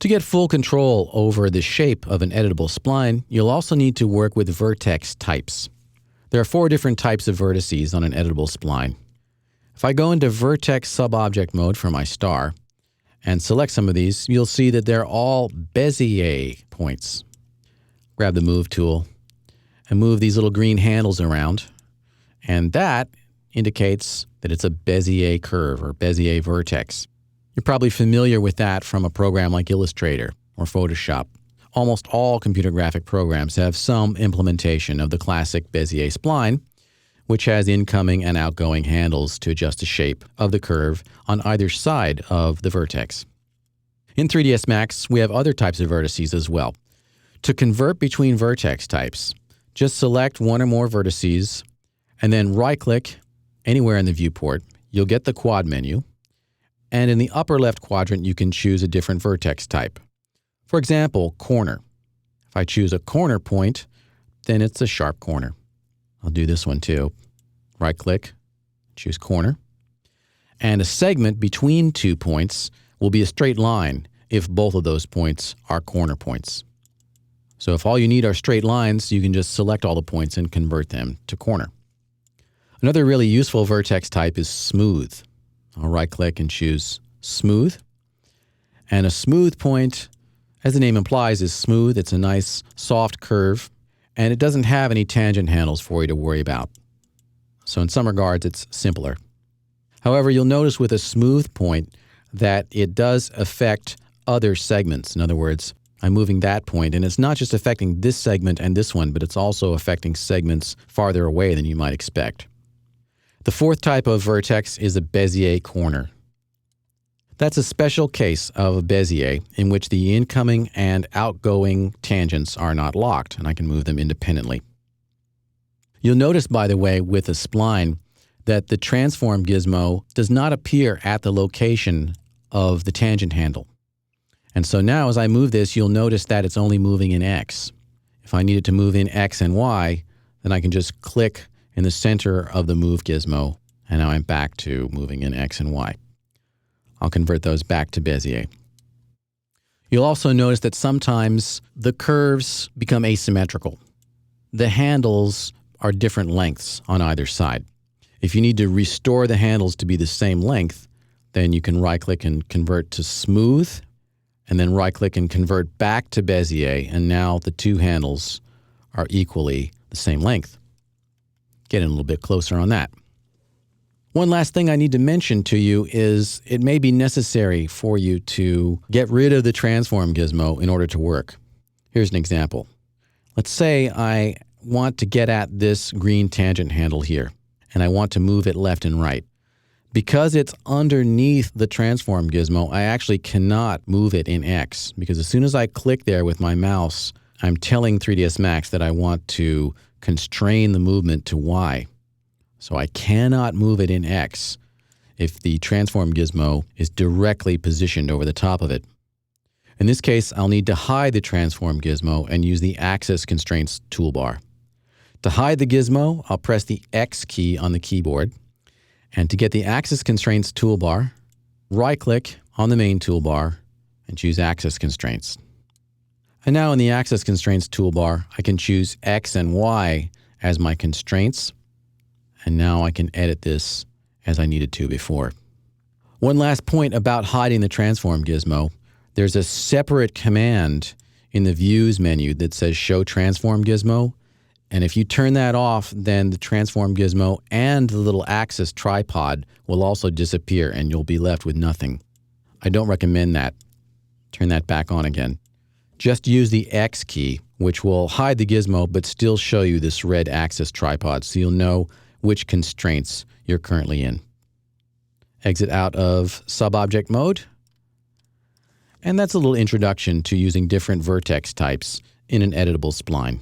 To get full control over the shape of an editable spline, you'll also need to work with vertex types. There are 4 different types of vertices on an editable spline. If I go into vertex subobject mode for my star and select some of these, you'll see that they're all Bezier points. Grab the Move tool and move these little green handles around, and that indicates that it's a Bezier curve or Bezier vertex. You're probably familiar with that from a program like Illustrator or Photoshop. Almost all computer graphic programs have some implementation of the classic Bezier spline, which has incoming and outgoing handles to adjust the shape of the curve on either side of the vertex. In 3ds Max, we have other types of vertices as well. To convert between vertex types, just select one or more vertices and then right-click anywhere in the viewport. You'll get the quad menu. And in the upper left quadrant, you can choose a different vertex type. For example, corner. If I choose a corner point, then it's a sharp corner. I'll do this one too. Right-click, choose corner. And a segment between 2 points will be a straight line if both of those points are corner points. So if all you need are straight lines, you can just select all the points and convert them to corner. Another really useful vertex type is smooth. I'll right-click and choose Smooth. And a smooth point, as the name implies, is smooth. It's a nice, soft curve, and it doesn't have any tangent handles for you to worry about. So in some regards, it's simpler. However, you'll notice with a smooth point that it does affect other segments. In other words, I'm moving that point, and it's not just affecting this segment and this one, but it's also affecting segments farther away than you might expect. The 4th type of vertex is a Bezier corner. That's a special case of a Bezier in which the incoming and outgoing tangents are not locked, and I can move them independently. You'll notice, by the way, with a spline that the transform gizmo does not appear at the location of the tangent handle. And so now as I move this, you'll notice that it's only moving in X. If I needed to move in X and Y, then I can just click in the center of the move gizmo, and now I'm back to moving in X and Y. I'll convert those back to Bezier. You'll also notice that sometimes the curves become asymmetrical. The handles are different lengths on either side. If you need to restore the handles to be the same length, then you can right-click and convert to Smooth, and then right-click and convert back to Bezier, and now the 2 handles are equally the same length. Get in a little bit closer on that. One last thing I need to mention to you is it may be necessary for you to get rid of the transform gizmo in order to work. Here's an example. Let's say I want to get at this green tangent handle here, and I want to move it left and right. Because it's underneath the transform gizmo, I actually cannot move it in X, because as soon as I click there with my mouse, I'm telling 3ds Max that I want to constrain the movement to Y. So I cannot move it in X if the transform gizmo is directly positioned over the top of it. In this case, I'll need to hide the transform gizmo and use the Axis Constraints toolbar. To hide the gizmo, I'll press the X key on the keyboard. And to get the Axis Constraints toolbar, right-click on the main toolbar and choose Axis Constraints. And now in the Axis Constraints toolbar, I can choose X and Y as my constraints. And now I can edit this as I needed to before. One last point about hiding the transform gizmo. There's a separate command in the Views menu that says Show Transform Gizmo. And if you turn that off, then the transform gizmo and the little axis tripod will also disappear and you'll be left with nothing. I don't recommend that. Turn that back on again. Just use the X key, which will hide the gizmo but still show you this red axis tripod so you'll know which constraints you're currently in. Exit out of subobject mode. And that's a little introduction to using different vertex types in an editable spline.